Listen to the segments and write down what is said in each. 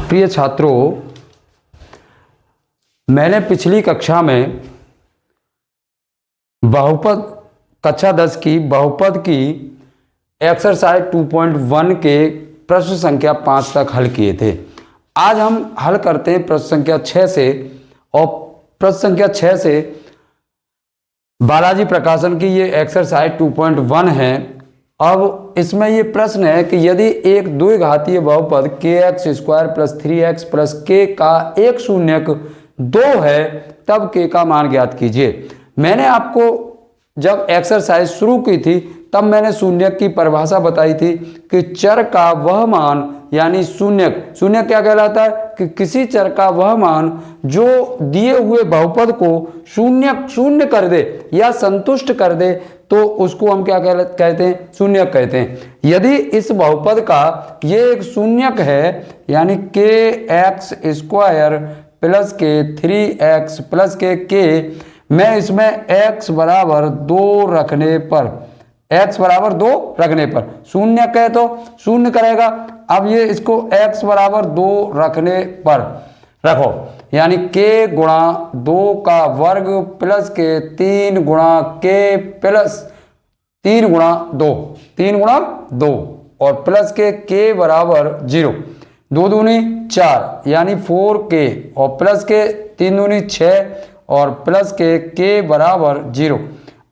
प्रिय छात्रों, मैंने पिछली कक्षा में बहुपद कक्षा 10 की बहुपद की एक्सरसाइज 2.1 के प्रश्न संख्या 5 तक हल किए थे। आज हम हल करते हैं प्रश्न संख्या 6 से, और प्रश्न संख्या 6 से बालाजी प्रकाशन की ये एक्सरसाइज 2.1 है। अब इसमें ये प्रश्न है कि यदि एक द्विघातीय बहुपद kx² plus 3x plus k का एक शून्यक 2 है तब k का मान ज्ञात कीजिए। मैंने आपको जब एक्सरसाइज शुरू की थी तब मैंने शून्यक की परिभाषा बताई थी कि चर का वह मान, यानी शून्यक क्या कहलाता है कि किसी चर का वह मान जो दिए हुए बहुपद को शून्य कर दे या संतुष्ट कर दे तो उसको हम क्या कहते हैं, शून्यक कहते हैं। यदि इस बहुपद का ये एक शून्यक है, यानी kx² plus k 3x plus k, मैं इसमें x बराबर 2 रखने पर शून्य कहे तो शून्य करेगा। अब ये इसको x बराबर 2 रखने पर रखो, यानी k गुणा 2 का वर्ग प्लस k 3 गुणा k प्लस 3 गुणा 2 और प्लस k बराबर 0, 2 दूनी 4 यानी 4k और प्लस k 3 दूनी 6 और प्लस k बराबर 0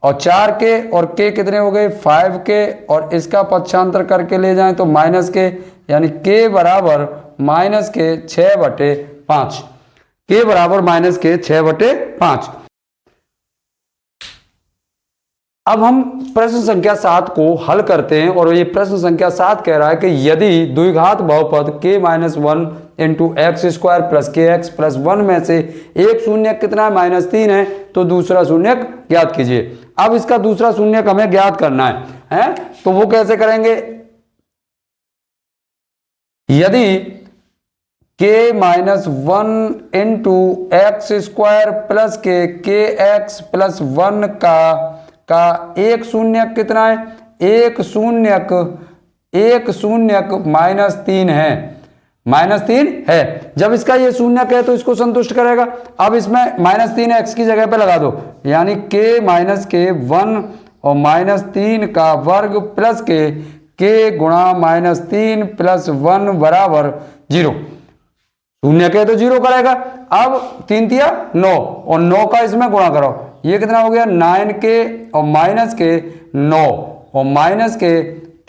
और 4k और k कितने हो गए 5k और इसका पक्षांतर करके ले जाएं तो माइनस k, यानी k बराबर माइनस k 6/5, k बराबर माइनस k 6/5। अब हम प्रश्न संख्या 7 को हल करते हैं और ये प्रश्न संख्या 7 कह रहा है कि यदि द्विघात बहुपद k-1 into x² plus kx plus 1 में से एक शून्यक कितना है -3 है तो दूसरा शून्यक ज्ञात कीजिए। अब इसका दूसरा शून्यक हमें ज्ञात करना है तो वो कैसे करेंगे। यदि k-1 into x² plus kx plus 1 का एक शून्यक कितना है, एक शून्यक -3 है। जब इसका ये शून्यक है तो इसको संतुष्ट करेगा। अब इसमें -3 x की जगह पे लगा दो, यानी k-1 और -3 का वर्ग प्लस k गुणा -3 प्लस 1 बराबर 0। शून्यक है तो 0 करेगा। अब 3 तिया 9 और 9 का इसमें गुणा करो, ये कितना हो गया 9k और माइनस k 9 और माइनस k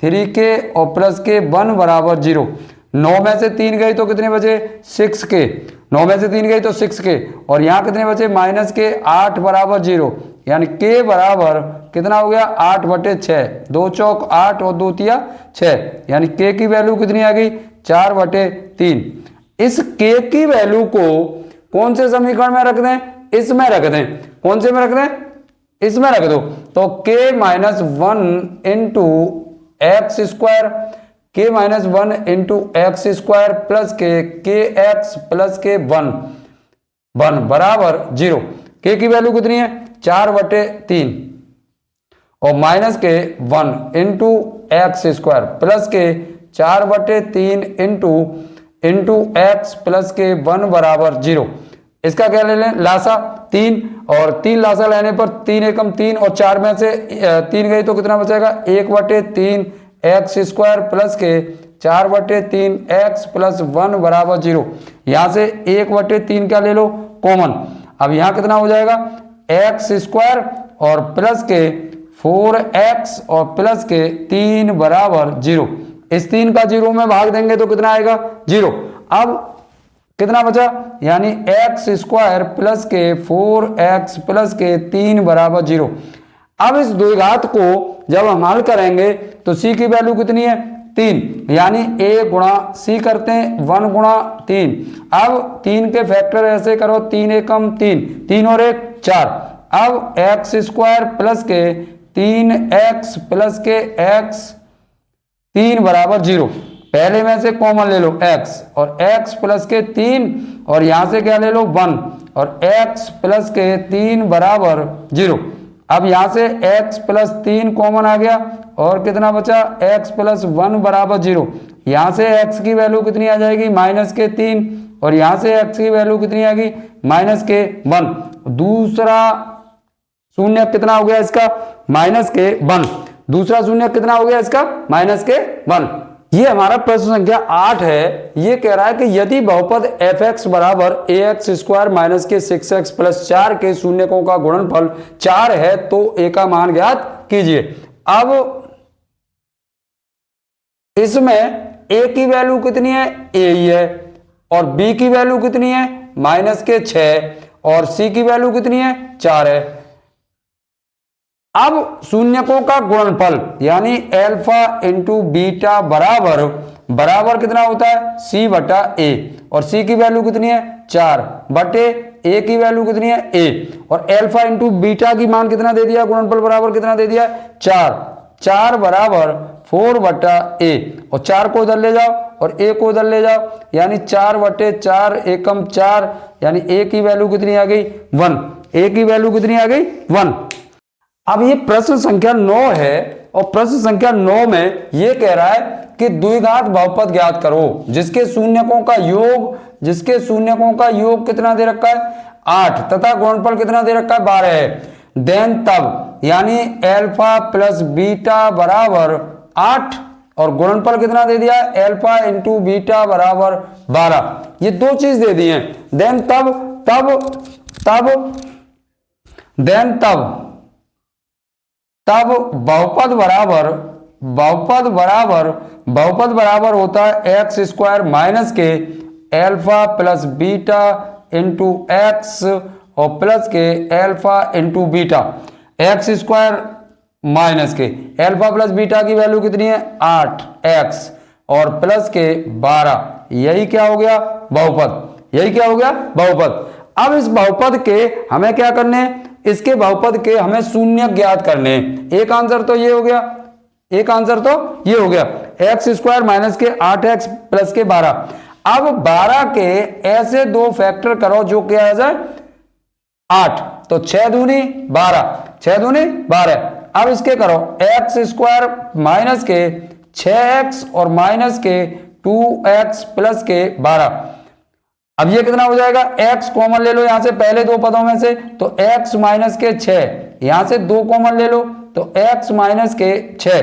3k और प्लस k 1 बराबर 0। 9 में से 3 गई तो कितने बचे 6k, 9 में से 3 गई तो 6k और यहाँ कितने बचे माइनस k 8 बराबर 0, यानी k बराबर कितना हो गया 8/6, 2 चौक 8 और 2 तिया 6, यानी k की वैल्यू कितनी आ गई 4/3। इस k की वैल्यू को कौन से समीकरण में रख दें, इसमें रख दें। कौन से में रख दें, इसमें रख दो। तो k-1 into x² plus kx plus k1 बराबर 0। k की वैल्यू कितनी है 4/3 और minus k1 into x² plus k 4/3 into x plus k1 बराबर 0। इसका क्या ले लें लासा 3 और 3 लासा लेने पर 3 एकम 3 और 4 में से 3 गई तो कितना बचेगा 1/3 x² प्लस के 4/3 x प्लस 1 बराबर 0। यहाँ से 1/3 क्या ले लो कॉमन। अब यहाँ कितना हो जाएगा x² और प्लस के 4x और प्लस के 3 बराबर 0। इस 3 का 0 में भाग देंगे तो कितना आएगा 0। अब कितना बचा, यानी x² प्लस के 4x प्लस के 3 बराबर 0। अब इस द्विघात को जब हम हल करेंगे तो c की वैल्यू कितनी है 3, यानी a गुणा c करते हैं 1 गुणा 3। अब 3 के फैक्टर ऐसे करो 3 एकम 3, 3 और 1 4। अब x² प्लस के 3x प्लस के x 3 बराबर 0। पहले में से कॉमन ले लो x और x प्लस के 3 और यहां से क्या ले लो 1 और x प्लस के 3 बराबर 0। अब यहां से x प्लस 3 कॉमन आ गया और कितना बचा x प्लस 1 बराबर 0। यहाँ से x की वैल्यू कितनी आ जाएगी -3 और यहाँ से x की वैल्यू कितनी आएगी -1। दूसरा शून्य कितना हो गया इसका -1। दूसरा शून्य कितना हो गया इसका -1। ये हमारा प्रश्न संख्या 8 है। ये कह रहा है कि यदि बहुपद fx बराबर ax स्क्वायर माइनस के 6x प्लस 4 के शून्यकों का गुणनफल 4 है तो a का मान ज्ञात कीजिए। अब इसमें a की वैल्यू कितनी है, a ही है, और b की वैल्यू कितनी है -6 और c की वैल्यू कितनी है 4 है। अब शून्यकों का गुणनफल यानी अल्फा इंटू बीटा बराबर कितना होता है c बटा a, और c की वैल्यू कितनी है 4 बटे a की वैल्यू कितनी है a, और अल्फा इंटू बीटा की मान कितना दे दिया, गुणनफल बराबर कितना दे दिया 4 बराबर 4 बटा a, और 4 को उधर ले जाओ और a को उधर ले जाओ, यानी 4 बटे 4 एकम 4, यानी a की वैल्यू कितनी आ गई 1। a की वैल्यू कितनी आ गई 1। अब ये प्रश्न संख्या 9 है, और प्रश्न संख्या 9 में ये कह रहा है कि द्विघात बहुपद ज्ञात करो जिसके शून्यकों का योग कितना दे रखा है 8 तथा गुणनफल कितना दे रखा है 12 है। देन तब यानी अल्फा प्लस बीटा बराबर 8 और गुणनफल कितना दे दिया है अल्फा इंटू बीटा बराबर 12। ये दो चीज दे दी है। देन तब बहुपद बराबर होता है एक्स स्क्वायर माइनस के alpha plus beta into x और प्लस के alpha into beta. X square minus के अल्फा प्लस बीटा की वैल्यू कितनी है 8x और प्लस के 12। यही क्या हो गया बहुपद। अब इस बहुपद के हमें क्या करने हैं, इसके बहुपद के हमें शून्य ज्ञात करने हैं। एक आंसर तो ये हो गया एक्स स्क्वायर माइनस के 8x प्लस के 12। अब 12 के ऐसे दो फैक्टर करो जो क्या आ जाए 8, तो 6 दूनी 12। अब इसके करो एक्स स्क्वायर माइनस के 6x और माइनस के 2x प्लस के 12। अब ये कितना हो जाएगा, x कॉमन ले लो यहां से पहले दो पदों में से, तो x माइनस के 6, यहां से 2 कॉमन ले लो तो x माइनस के 6।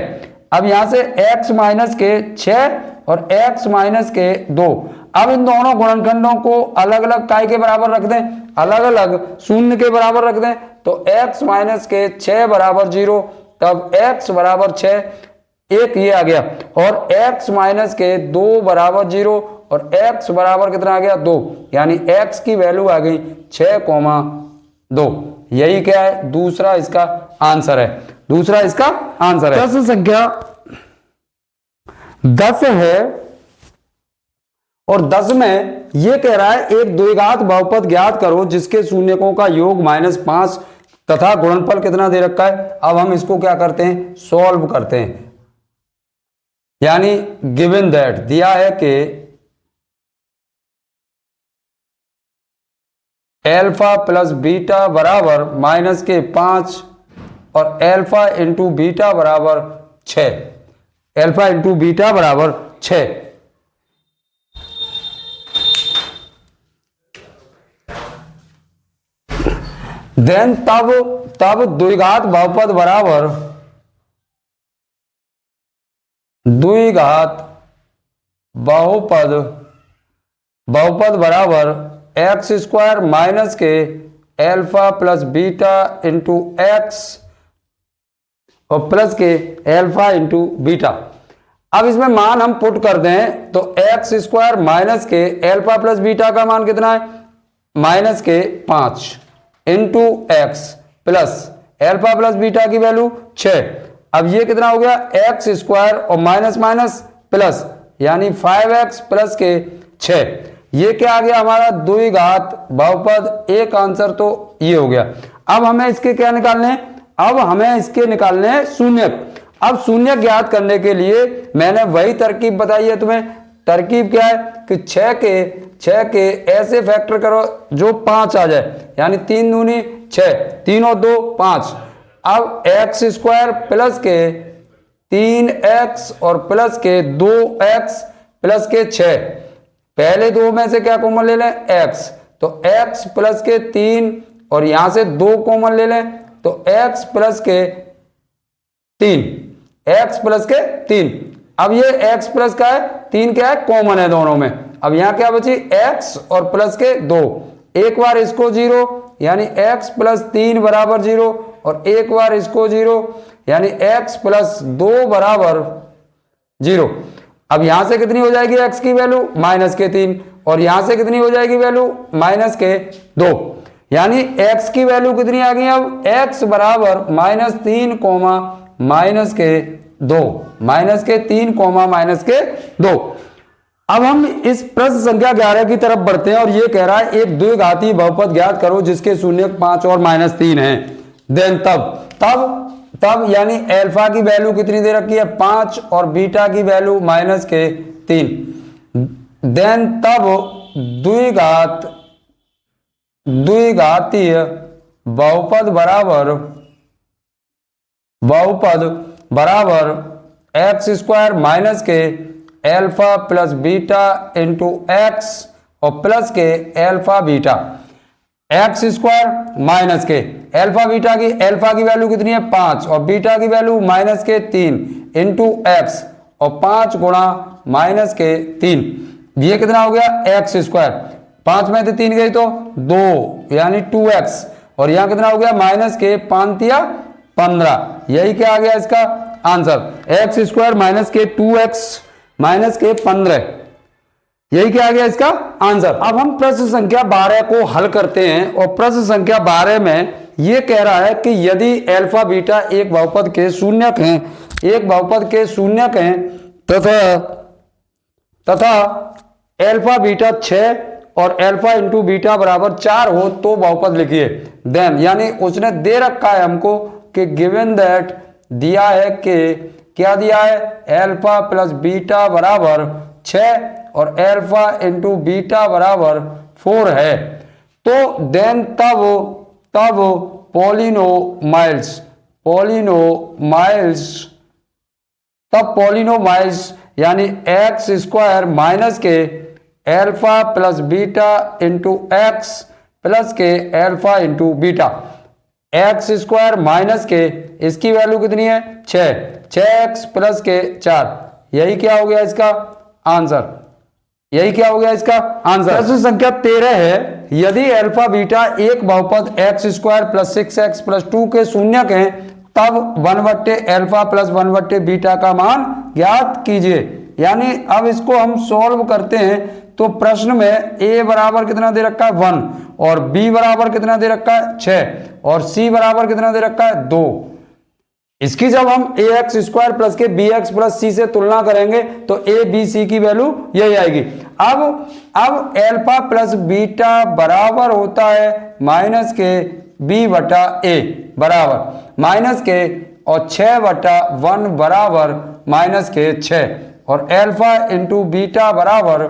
अब यहां से x माइनस के 6 और x माइनस के 2। अब इन दोनों गुणनखंडों को अलग अलग काय के बराबर रख दें, अलग अलग शून्य के बराबर रख दें, तो x माइनस के 6 बराबर 0, तब x बराबर 6, एक ये आ गया, और x माइनस के 2 बराबर 0 और x बराबर कितना आ गया 2, यानी x की वैल्यू आ गई 6,2। यही क्या है, दूसरा इसका आंसर है। प्रश्न संख्या 10 है, और 10 में यह कह रहा है एक द्विघात बहुपद ज्ञात करो जिसके शून्यकों का योग -5 तथा गुणनफल कितना दे रखा है। अब हम इसको क्या करते हैं, सॉल्व करते हैं। यानी गिवन दैट दिया है कि अल्फा प्लस बीटा बराबर माइनस के 5 और अल्फा इंटू बीटा बराबर 6, अल्फा इंटू बीटा बराबर 6। देन तब द्विघात बहुपद बराबर एक्स स्क्वायर माइनस के alpha plus beta into x और प्लस के अल्फा इंटू बीटा। अब इसमें मान हम पुट कर दें तो एक्स स्क्वायर माइनस के अल्फा प्लस बीटा का मान कितना है माइनस के 5 into x plus alpha plus beta की वैल्यू 6। अब ये कितना हो गया, एक्स स्क्वायर और माइनस माइनस प्लस, यानी 5x प्लस के 6। ये क्या आ गया हमारा द्विघात बहुपद। एक आंसर तो ये हो गया। अब हमें इसके क्या निकालने हैं, अब हमें इसके निकालने हैं शून्यक। अब शून्यक ज्ञात करने के लिए मैंने वही तरकीब बताई है तुम्हें। तरकीब क्या है कि 6 के ऐसे फैक्टर करो जो 5 आ जाए, यानी 3 दूनी 6, 3 और 2 5। अब x स्क्वायर प्लस के 3x और प्लस के 2x प्लस के 6, पहले दो में से क्या कॉमन ले लें, x, तो x प्लस के 3 और यहां से 2 कॉमन ले लें तो x प्लस के 3, x प्लस के 3। अब ये x प्लस का है 3 क्या है, कॉमन है दोनों में। अब यहां क्या बची, x और प्लस के 2, एक बार इसको 0 यानी x प्लस 3 बराबर 0 और एक बार इसको 0 यानी x प्लस 2 बराबर 0। अब यहां से कितनी हो जाएगी x की वैल्यू, माइनस के 3, और यहां से कितनी हो जाएगी वैल्यू, माइनस के 2, यानी x की वैल्यू कितनी आ गई, अब x बराबर -3 कोमा माइनस के 2, -3 कोमा माइनस के 2। अब हम इस प्रश्न संख्या 11 की तरफ बढ़ते हैं और ये कह रहा है एक द्विघाती बहुपद ज्ञात करो जिसके शून्यक 5 और -3 हैं। देन तब यानी अल्फा की वैल्यू कितनी दे रखी है, 5 और बीटा की वैल्यू -3। देन तब द्विघातीय बहुपद बराबर x² माइनस के alpha plus beta into x और प्लस के अल्फा बीटा, x² माइनस के अल्फा बीटा की, अल्फा की वैल्यू कितनी है 5 और बीटा की वैल्यू -3 इंटू एक्स और 5 गुणा -3, ये कितना हो गया x², 5 में से 3 गई तो 2 यानी 2x, और यहां कितना हो गया -5 यही क्या आ गया इसका आंसर, x² माइनस के 2x माइनस के 15, यही क्या आ गया इसका आंसर। अब हम प्रश्न संख्या 12 को हल करते हैं और प्रश्न संख्या 12 में यह कह रहा है कि यदि अल्फा बीटा एक बहुपद के शून्यक हैं, तथा अल्फा बीटा 6 और अल्फा इंटू बीटा बराबर 4 हो तो बहुपद लिखिए। देन यानी उसने दे रखा है हमको कि गिवन दैट, दिया है कि क्या दिया है, अल्फा प्लस बीटा बराबर 6 और अल्फा इंटू बीटा बराबर 4 है, तो देन तब पॉलिनोमाइल्स यानी x² माइनस के alpha plus beta into x plus के alpha into beta, x² minus के, इसकी वैल्यू कितनी है 6x प्लस के 4, यही क्या हो गया इसका आंसर, प्रश्न संख्या 13 है यदि अल्फा बीटा एक बहुपद x² प्लस 6x प्लस 2 के शून्यक हैं तब 1/अल्फा प्लस 1/बीटा का मान ज्ञात कीजिए। यानी अब इसको हम सॉल्व करते हैं तो प्रश्न में a बराबर कितना दे रखा है 1 और b बराबर कितना दे रखा है 6 और c बराबर कितना दे रखा है 2। इसकी जब हम ax² प्लस के bx प्लस c से तुलना करेंगे तो a b c की वैल्यू यही आएगी। अब अल्फा प्लस बीटा बराबर होता है माइनस के b बटा a बराबर माइनस के और 6/1 बराबर माइनस के 6 और अल्फा इंटू बीटा बराबर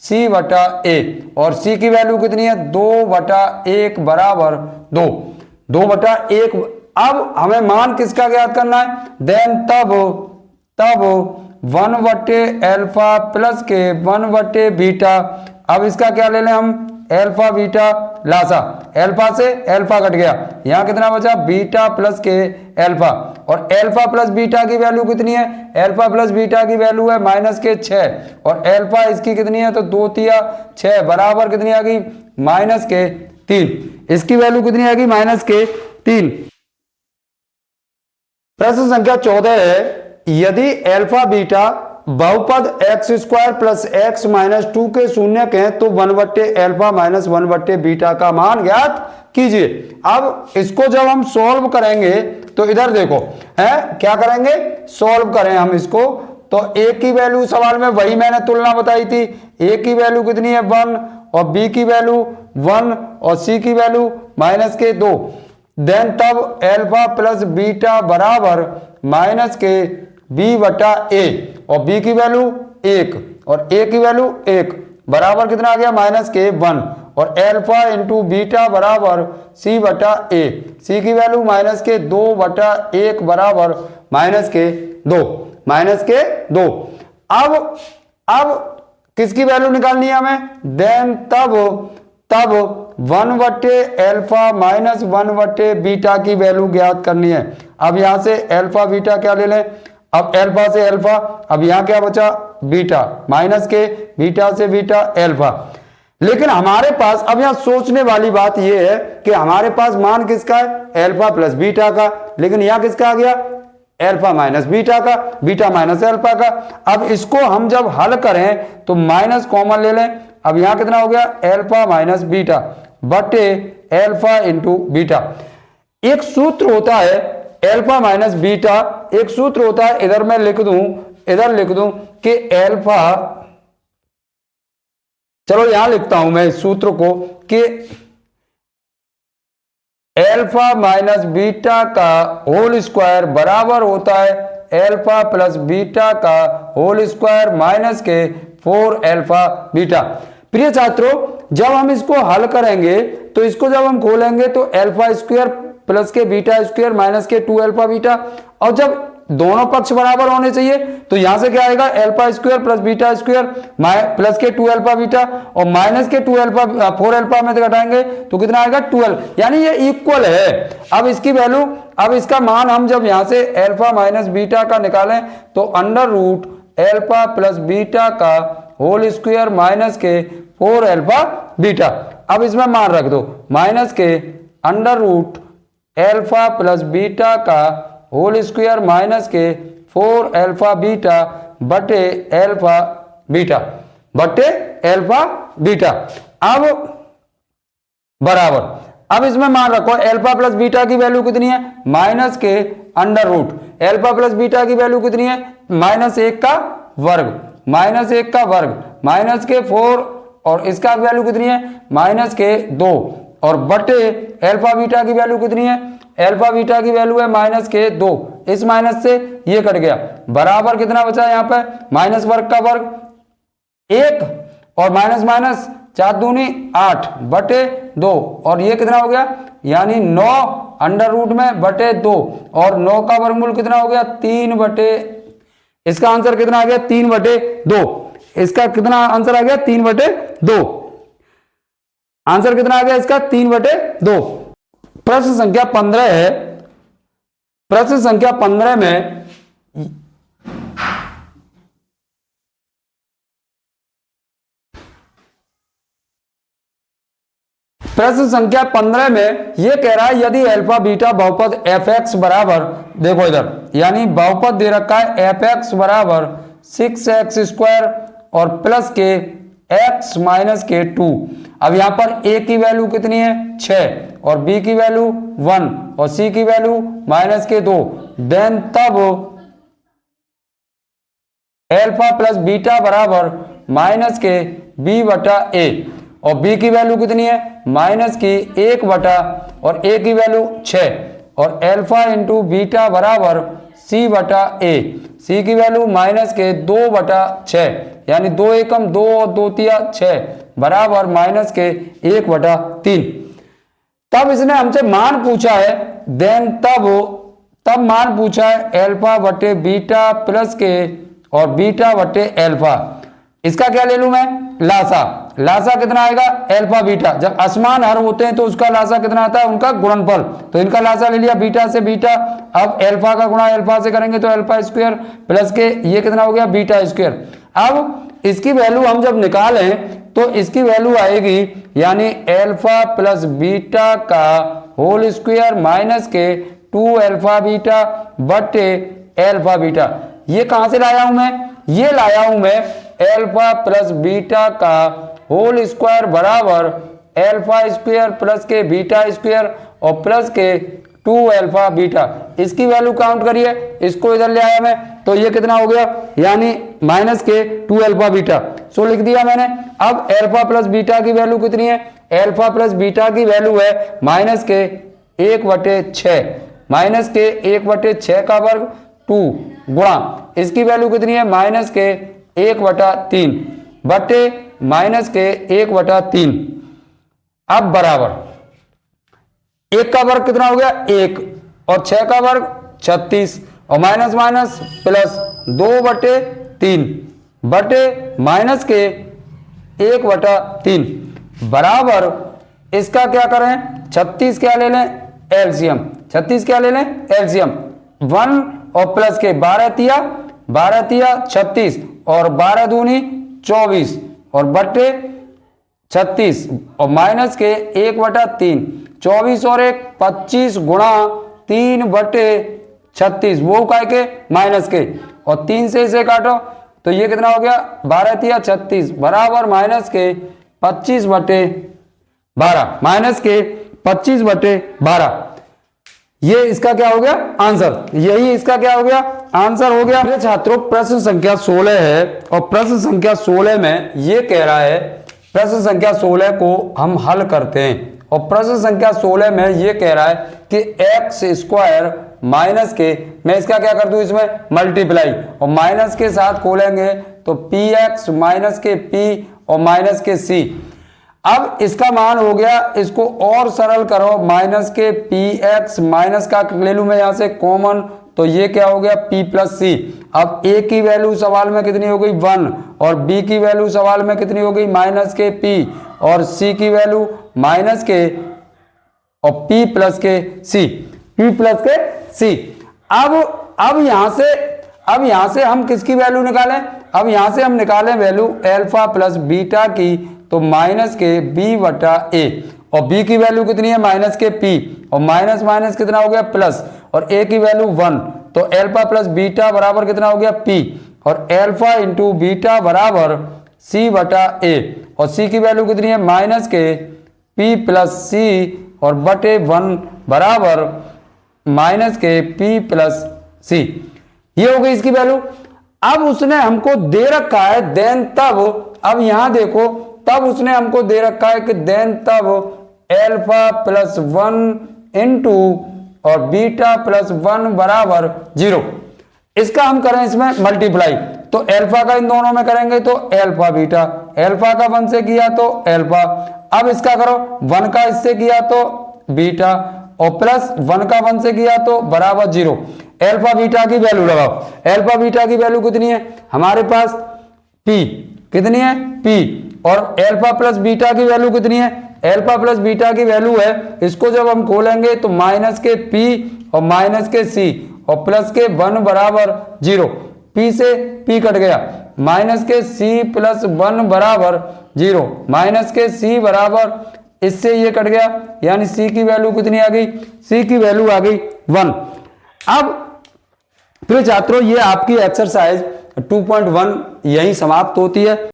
c बटा a और c की वैल्यू कितनी है 2/1 बराबर 2/1। अब हमें मान किसका ज्ञात करना है, देन तब 1/अल्फा प्लस के 1/बीटा, अब इसका क्या ले लें हम अल्फा बीटा लासा, अल्फा से अल्फा कट गया, यहां कितना बचा बीटा प्लस के अल्फा और अल्फा प्लस बीटा की वैल्यू कितनी है, अल्फा प्लस बीटा की वैल्यू है माइनस के 6 और अल्फा इसकी कितनी है तो 2 तिया 6 बराबर कितनी आ गई माइनस के 3, इसकी वैल्यू कितनी आएगी माइनस के 3। प्रश्न संख्या 14 है यदि अल्फा बीटा बहुपद x² प्लस x माइनस 2 के शून्यक हैं तो 1/अल्फा माइनस 1/बीटा का मान ज्ञात कीजिए। अब इसको जब हम सॉल्व करेंगे तो इधर देखो है क्या करेंगे, सॉल्व करें हम इसको तो a की वैल्यू सवाल में वही मैंने तुलना बताई थी, a की वैल्यू कितनी है 1 और b की वैल्यू 1 और c की वैल्यू माइनस के 2। देन तब अल्फा प्लस बीटा बराबर माइनस के b बटा a और b की वैल्यू 1 और a की वैल्यू 1 बराबर कितना आ गया माइनस के 1 और अल्फा इंटू बीटा बराबर c बटा a, c की वैल्यू माइनस के 2/1 बराबर माइनस के 2। अब किसकी वैल्यू निकालनी है हमें, देन तब 1/α माइनस 1/बीटा की वैल्यू ज्ञात करनी है। अब यहां से अल्फा बीटा क्या ले लें, अब अल्फा से अल्फा, अब यहां क्या बचा बीटा, माइनस के बीटा से बीटा अल्फा। लेकिन हमारे पास अब यहां सोचने वाली बात यह है कि हमारे पास मान किसका है, अल्फा प्लस बीटा का, लेकिन यहां किसका आ गया, अल्फा माइनस बीटा का, बीटा माइनस अल्फा का। अब इसको हम जब हल करें तो माइनस कॉमन ले लें। अब यहां कितना हो गया, अल्फा माइनस बीटा बटे अल्फा इंटू बीटा। एक सूत्र होता है अल्फा माइनस बीटा, एक सूत्र होता है, इधर मैं लिख दूं कि अल्फा, चलो यहां लिखता हूं मैं इस सूत्र को कि अल्फा माइनस बीटा का होल स्क्वायर बराबर होता है अल्फा प्लस बीटा का होल स्क्वायर माइनस के 4 अल्फा बीटा। प्रिय छात्रों, जब हम इसको हल करेंगे तो इसको जब हम खोलेंगे तो अल्फा स्क्वायर प्लस के बीटा स्क्वायर माइनस के 2 अल्फा बीटा, और जब दोनों पक्ष बराबर होने चाहिए तो यहां से क्या आएगा, alpha square plus beta square plus के 2 अल्फा बीटा और माइनस के 2 अल्फा 4 अल्फा में से घटाएंगे तो कितना आएगा 12, यानी ये इक्वल है। अब इसकी वैल्यू, अब इसका मान हम जब यहां से अल्फा माइनस बीटा का निकालें तो under root alpha plus beta का होल स्क्वायर माइनस के 4 अल्फा बीटा। अब इसमें मान रख दो माइनस के under root alpha plus beta का होल स्क्वायर माइनस के 4 अल्फा बीटा बटे अल्फा बीटा बटे अल्फा बीटा। अब बराबर, अब इसमें मान रखो अल्फा प्लस बीटा की वैल्यू कितनी है, माइनस के under root, alpha plus beta की वैल्यू कितनी है, -1 का वर्ग, -1 का वर्ग माइनस के 4 और इसका वैल्यू कितनी है माइनस के 2 और बटे अल्फा बीटा की वैल्यू कितनी है, अल्फा बीटा की वैल्यू है माइनस के 2, इस माइनस से ये कट गया, बराबर कितना बचा यहाँ पे माइनस वर्ग का वर्ग 1 और माइनस माइनस 4 दूनी 8 बटे 2 और ये कितना हो गया यानी 9 अंडर रूट में बटे 2 और 9 का वर्गमूल कितना हो गया 3 बटे, इसका आंसर कितना आ गया 3 बटे 2, इसका कितना आंसर आ गया 3 बटे 2, आंसर कितना आ गया इसका 3 बटे 2। प्रश्न संख्या 15 है, प्रश्न संख्या 15 में प्रश्न संख्या 15 में यह कह रहा है यदि अल्फा बीटा बहुपद एफ एक्स बराबर, देखो इधर यानी बहुपद दे रखा है एफ एक्स बराबर 6x² और प्लस के x माइनस के 2। अब यहां पर a की वैल्यू कितनी है 6 और b की वैल्यू 1 और c की वैल्यू माइनस के 2, देन तब अल्फा प्लस बीटा बराबर माइनस के b बटा a और b की वैल्यू कितनी है माइनस की 1 बटा और a की वैल्यू 6 और अल्फा इंटू बीटा बराबर c बटा a, c की वैल्यू माइनस के 2 बटा 6 यानी 2 एकम 2 और 2 तिया 6 बराबर माइनस के 1 बटा 3। तब इसने हमसे मान पूछा है, देन तब मान पूछा है अल्फा बटे बीटा प्लस के और बीटा बटे अल्फा। इसका क्या ले लूं मैं लासा, लासा कितना आएगा अल्फा बीटा, जब असमान हर होते हैं तो उसका लासा कितना आता है उनका गुणनफल, तो इनका लासा ले लिया बीटा से बीटा, अब अल्फा का गुणा अल्फा से करेंगे तो अल्फा स्क्वायर प्लस के ये कितना हो गया बीटा स्क्वायर। अब इसकी वैल्यू हम जब निकालें तो इसकी वैल्यू आएगी यानी अल्फा प्लस बीटा का होल स्क्वायर माइनस के 2 अल्फा बीटा बटे अल्फा बीटा। ये कहां से लाया हूं मैं, ये लाया हूं मैं अल्फा प्लस बीटा का होल स्क्वायर बराबर अल्फा स्क्वायर प्लस के बीटा स्क्वायर और प्लस के 2 अल्फा बीटा। इसकी वैल्यू काउंट करिए, इसको इधर ले आया मैं तो ये कितना हो गया यानी माइनस के 2 अल्फा बीटा, सो लिख दिया मैंने। अब अल्फा प्लस बीटा की वैल्यू कितनी है, अल्फा प्लस बीटा की वैल्यू है माइनस के 1/6, माइनस के 1/6 का वर्ग 2 गुणा इसकी वैल्यू कितनी है माइनस के 1/3 बटे माइनस के 1/3। अब बराबर 1 का वर्ग कितना हो गया 1 और 6 का वर्ग 36 और माइनस माइनस प्लस 2/3 बटे माइनस के 1/3 बराबर, इसका क्या करें, 36 क्या ले लें एलसीएम, 36 क्या ले लें एलसीएम, 1 और प्लस के 12 तिया 36 और 12 दूनी 24 और बटे 36 और माइनस के 1/3, 24 और 1 25 गुणा 3/36 वो काय के माइनस के, और 3 से इसे काटो तो ये कितना हो गया 12 तिया 36 बराबर माइनस के 25/12, माइनस के 25/12। ये इसका क्या हो गया आंसर, यही इसका क्या हो गया आंसर हो गया। मेरे छात्रों प्रश्न संख्या 16 है और प्रश्न संख्या 16 में ये कह रहा है, प्रश्न संख्या 16 को हम हल करते हैं और प्रश्न संख्या 16 में ये कह रहा है कि x² माइनस के, मैं इसका क्या कर दूं इसमें मल्टीप्लाई और माइनस के साथ खोलेंगे तो px माइनस के p और माइनस के c। अब इसका मान हो गया, इसको और सरल करो, माइनस के px माइनस का ले लूं मैं यहां से कॉमन तो ये क्या हो गया p प्लस c। अब a की वैल्यू सवाल में कितनी हो गई 1 और b की वैल्यू सवाल में कितनी हो गई माइनस के p और c की वैल्यू माइनस के और p प्लस के c, p प्लस के c। अब यहां से हम किसकी वैल्यू निकालें, अब यहां से हम निकालें वैल्यू अल्फा प्लस बीटा की, तो माइनस के b/a और b की वैल्यू कितनी है माइनस के p और माइनस माइनस कितना हो गया प्लस और a की वैल्यू 1 तो अल्फा प्लस बीटा बराबर कितना हो गया p और अल्फा इंटू बीटा बराबर c/a और c की वैल्यू कितनी है माइनस के p प्लस c और बटे 1 बराबर माइनस के p प्लस c। ये हो गई इसकी वैल्यू। अब उसने हमको दे रखा है देन तब, अब यहां देखो तब उसने हमको दे रखा है कि देन तब अल्फा प्लस 1 इंटू और बीटा प्लस 1 बराबर 0। इसका हम करें इसमें मल्टीप्लाई तो अल्फा का इन दोनों में करेंगे तो अल्फा बीटा, अल्फा का 1 से किया तो अल्फा, अब इसका करो 1 का इससे किया तो बीटा और प्लस 1 का 1 से किया तो बराबर 0। अल्फा बीटा की वैल्यू लगाओ, अल्फा बीटा की वैल्यू कितनी है हमारे पास p कितनी है p और अल्फा प्लस बीटा की वैल्यू कितनी है, अल्फा प्लस बीटा की वैल्यू है, इसको जब हम खोलेंगे तो माइनस के p और माइनस के c और प्लस के 1 बराबर 0, p से p कट गया, माइनस के c प्लस 1 बराबर 0, माइनस के c बराबर इससे ये कट गया, यानी c की वैल्यू कितनी आ गई, c की वैल्यू आ गई 1। अब फिर छात्रों ये आपकी एक्सरसाइज 2.1 यहीं समाप्त होती है।